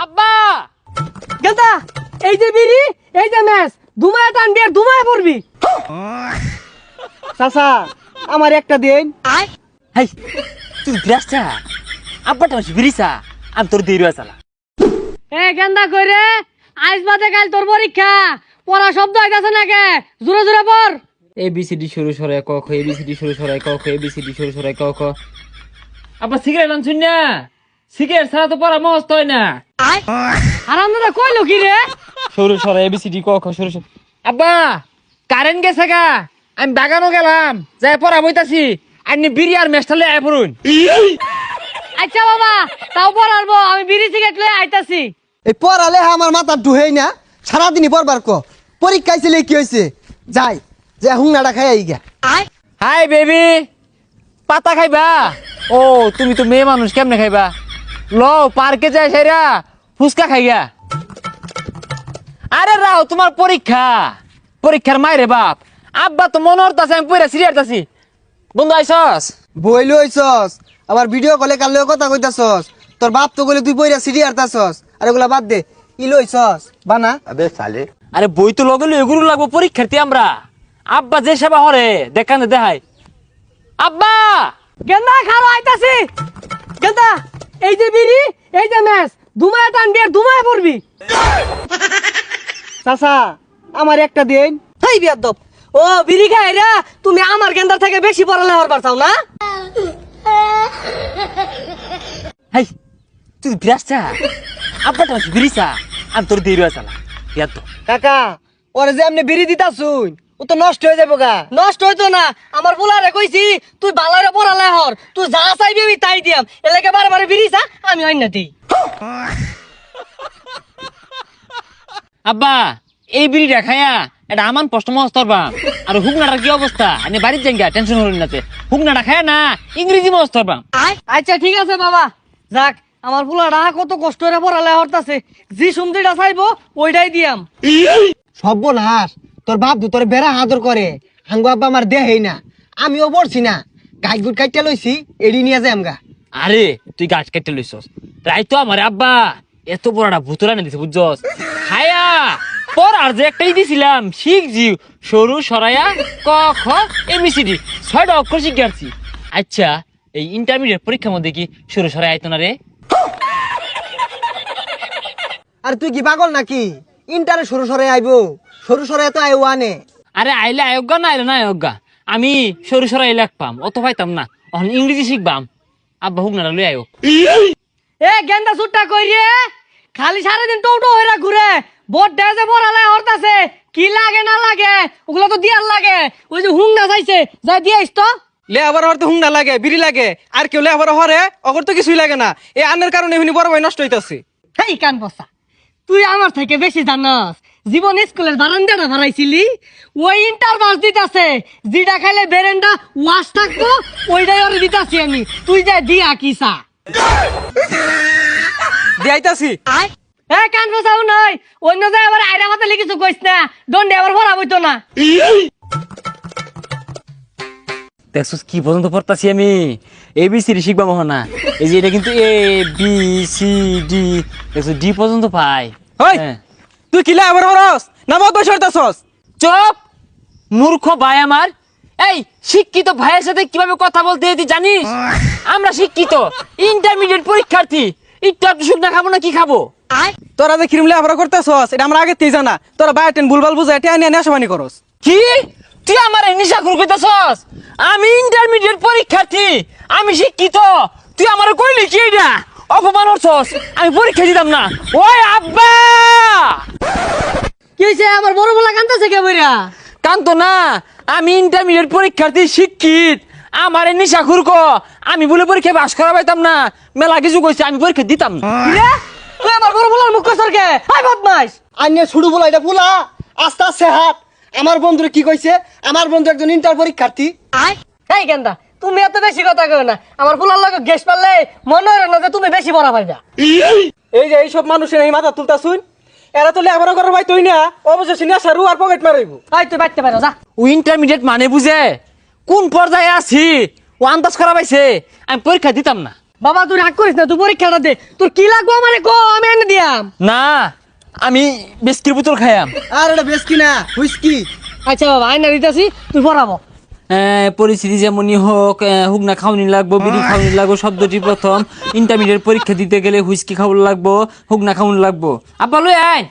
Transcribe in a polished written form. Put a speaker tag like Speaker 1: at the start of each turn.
Speaker 1: আব্বা
Speaker 2: গেলতা এই যে বিড়ি এই যে ম্যাচ দুমায় টানবি আর দুমায় পড়বি।
Speaker 3: চাচা আমার একটা দিন।
Speaker 1: হাই তুই বিরাসা আব্বাটা মাসি বিরিসা আমি তোর দেরি চালা।
Speaker 2: এ গেন্দা কইরে আজ বাদে কাল তোর পরীক্ষা পড়া শব্দ আইতাছে নাকি জোরে জোরে পড়।
Speaker 1: ABCD শুরু সরাই ক খ ABCD শুরু সরাই ক খ ABCD শুরু সরাই ক খ। আব্বা সিগারেট আনছুন না, সিগারেট ছাড়া তো পড়া মস্ত হয় না।
Speaker 2: আরামদাদা কইলো কি রে?
Speaker 1: শুরু সরাই ABCD ক খ শুরু সরাই। আব্বা কারেন্ট গেছে গা, আমি বাগানও গেলাম যাই পড়া বইতাছি, আপনি বিড়ি আর মেস্টালে আয় পড়ুন।
Speaker 2: আচ্ছা বাবা তাও পড়াবো, আমি বিড়ি সিগারেট লয়ে আইতাছি।
Speaker 3: এই পড়ালে আমার মাথা ঢুহেই না, সারাদিনই পড়বার ক। পরীক্ষায় ছিল কি হয়েছে, যাই যে হুংনাটা খাই আই গা।
Speaker 1: হাই বেবি, পাতা খাইবা? ও তুমি তো মেয়ে মানুষ, কেমনে খাইবা? লো পার্কে যাই সেরা ফুচকা খাইয়া। আরে রাও তোমার পরীক্ষা, পরীক্ষার মাইরে বাপ। আব্বা তো মনে হতাছে আমি পড়া সিরিয়াসতাছি। বন্ধু আইসস?
Speaker 3: বই লইছস আবার ভিডিও কলে কালেও কথা কইতাছস। তোর বাপ তো কইলে তুই বইরা সিডি আরতাছস। আর এগুলা বাদ দে, ই লইছস বানা।
Speaker 1: আরে বই তো লগে লই এগুলো লাগবো পরীক্ষার্থী আমরা। আব্বা যে সেবা হরে দেখানে দেখাই। আব্বা
Speaker 2: গেন্দা খালো আইতাছি। গেন্দা এই যে বিড়ি এই যে ম্যাচ দুমায় টানবি আর দুমায় পড়বি।
Speaker 3: চাচা আমার একটা দিন।
Speaker 2: হেই বিয়াদব, ও বিড়ি খাই রে তুমি আমার গেন্দার থেকে বেশি পড়ালে হরবার চাও না?
Speaker 1: হাই তুই বিরাসা আব্বাটা মাসি বিরিসা আমি তোর দেরি চালা। ইয়ার তো
Speaker 3: কাকা ওরে যে এমনি বিড়ি দিতাছুন, ও তো নষ্ট হয়ে যাবো গা।
Speaker 2: নষ্ট হইতো না, আমার বুলারে কইছি তুই বালারে পড়ালে হর, তুই যা চাইবি আমি তাই দিয়াম। এলাকে বারে বারে বিড়ি চা আমি অন্য দিই।
Speaker 1: আব্বা এই বিড়িটা খায়া এটা আমার প্রশ্ন মস্তরবা। আর হুকনাটার কি অবস্থা? আমি বাড়ির জায়গা টেনশন হলেন না, হুকনাটা খায় না ইংরেজি মস্তরবা।
Speaker 2: আচ্ছা ঠিক আছে বাবা, যাক আমার বুলারা কত কষ্ট করে পড়ালে হরতাছে, জি সুমদিটা চাইবো ওইটাই দিয়াম।
Speaker 3: সর্বনাশ, তোর বাপ তো তোর বেড়া আদর করে, হাঙ্গু আব্বা আমার দেহেই না। আমিও পড়ছি না, গাছ গুট কাইটা লইছি, এড়ি নিয়ে যাই আমগা।
Speaker 1: আরে তুই গাছ কেটে লইছস তাই তো আমার আব্বা এত বড়টা ভুতুরা না দিছে বুঝছস। খায়া পর আর যে একটাই দিছিলাম শিখ জি সরু সরাইয়া ক খ ABCD 6টা অক্ষর শিখে আসছি। আচ্ছা এই ইন্টারমিডিয়েট পরীক্ষার মধ্যে কি সরু সরাই আইতো না রে?
Speaker 3: আর তুই কি পাগল নাকি? ইন্টারে সরু সরে আইবো, সরু সরে তো আইও আনে।
Speaker 1: আরে আইলে আয়োগা না আইলে না আয়োগা, আমি সরু সরাই লেখপাম অত পাইতাম না, এখন ইংরেজি শিখবাম। আব্বা হুক না লই আয়ো।
Speaker 2: এ গেন্দা সুট্টা কই রে, খালি সারাদিন টোটো হইরা ঘুরে, বোট ডেজে পড়ালে হরতাছে, কি লাগে না লাগে ওগুলো তো দিয়ার লাগে। ওই যে হুং না চাইছে যা দিয়াইস তো।
Speaker 4: লে আবার হরতে হুংনা লাগে, বিড়ি লাগে, আর কেউ লে আবার হরে অগর তো কিছুই লাগে না। এই আন্নের কারণে এমনি বড় ভাই নষ্ট হইতাছে।
Speaker 2: হেই কান বসা, তুই আমার থেকে বেশি জানাস। জীবন স্কুলের বারান্দাটা ভরাইছিলি, ওই ইন্টার বাস দিতাছে, যেটা খাইলে বেরেন্ডা ওয়াশ থাকবো ওইটাই ওরে দিতাছি আমি। তুই যা দিয়া কিসা
Speaker 4: দিয়াইতাছি।
Speaker 2: এ কান বসাও নয়, অন্য জায়গায় আবার আইরা মাথা লিখিস কইস না, দণ্ডে আবার ভরা বইতো না।
Speaker 1: দেখছস কি পর্যন্ত পড়তাছি আমি, ABCD শিখবা মোহনা। এই যে এটা কিন্তু ABCD দেখছো ডি পর্যন্ত পাই।
Speaker 4: হই তুই কি লে আবার হরস না মত বসে হরতাছস?
Speaker 1: চুপ মূর্খ ভাই আমার। এই শিক্ষিত ভাইয়ের সাথে কিভাবে কথা বলতে হয় তুই জানিস? আমরা শিক্ষিত ইন্টারমিডিয়েট পরীক্ষার্থী, একটু একটু শুকনা খাবো না কি খাবো?
Speaker 4: তোরা যে ক্রিম লে আবার করতাছস এটা আমরা আগে তেই জানা। তোরা বায়োটেন ভুলভাল বুঝাই টেনে নিয়ে নেশাবানি করস।
Speaker 1: কি তুই আমার নিশা খুর কইতাছস? আমি ইন্টারমিডিয়েট পরীক্ষার্থী, আমি শিক্ষিত, তুই আমার কইলি কি এটা? অপমান করছস, আমি পরীক্ষা দিতাম না। ওই আব্বা
Speaker 2: কি হইছে আমার বড় বলা কান্দাছে কে বইরা?
Speaker 1: কান্ত না, আমি ইন্টারমিডিয়েট পরীক্ষার্থী শিক্ষিত, আমার নিশা খুর কো আমি বলে পরীক্ষা পাস করা পাইতাম না। মেলা কিছু কইছে আমি পরীক্ষা দিতাম না।
Speaker 2: রে তুই আমার বড় বলার মুখ সরকে হাই বদমাইশ।
Speaker 3: আইনে ছুড়ু বলা এটা ফুলা, আস্তে আস্তে হাত। আমার বন্ধুরে কি কইছে? আমার বন্ধু একজন ইন্টার পরীক্ষার্থী।
Speaker 2: এই গেন্দা তুমি এত বেশি কথা কও না, আমার ফুলার লগে গ্যাস পারলে মনে হয় না যে তুমি বেশি বড় পাইবা।
Speaker 4: এই যে এইসব মানুষের এই মাথা তুলতাছুন, এরা তো লে আবার করার ভাই তুই না অবশেষে নেশা রু আর পকেট মারাইব।
Speaker 2: এই তুই বাইতে পারো যা।
Speaker 1: ও ইন্টারমিডিয়েট মানে বুঝে কোন পর্যায়ে আছি ও আন্দাজ করা পাইছে, আমি পরীক্ষা দিতাম না।
Speaker 2: বাবা তুই রাগ করিস না, তুই পরীক্ষাটা দে। তোর কি লাগবো আমারে কো, আমি এনে দিয়াম।
Speaker 1: না আমি বিস্কির বোতল খাইয়াম।
Speaker 3: আর এটা বেশ কি না হুইস্কি।
Speaker 2: আচ্ছা বাবা আইনা দিতেছি, তুই পড়াবো।
Speaker 1: পরিস্থিতি যেমনই হোক, হুক না খাওয়ানি লাগবো, বিড়ি খাওয়ানি লাগবো। শব্দটি প্রথম ইন্টারমিডিয়েট পরীক্ষা দিতে গেলে হুইস্কি খাওয়ানো লাগবো, হুক না খাওয়ানি লাগবো। আব্বা লই আইন।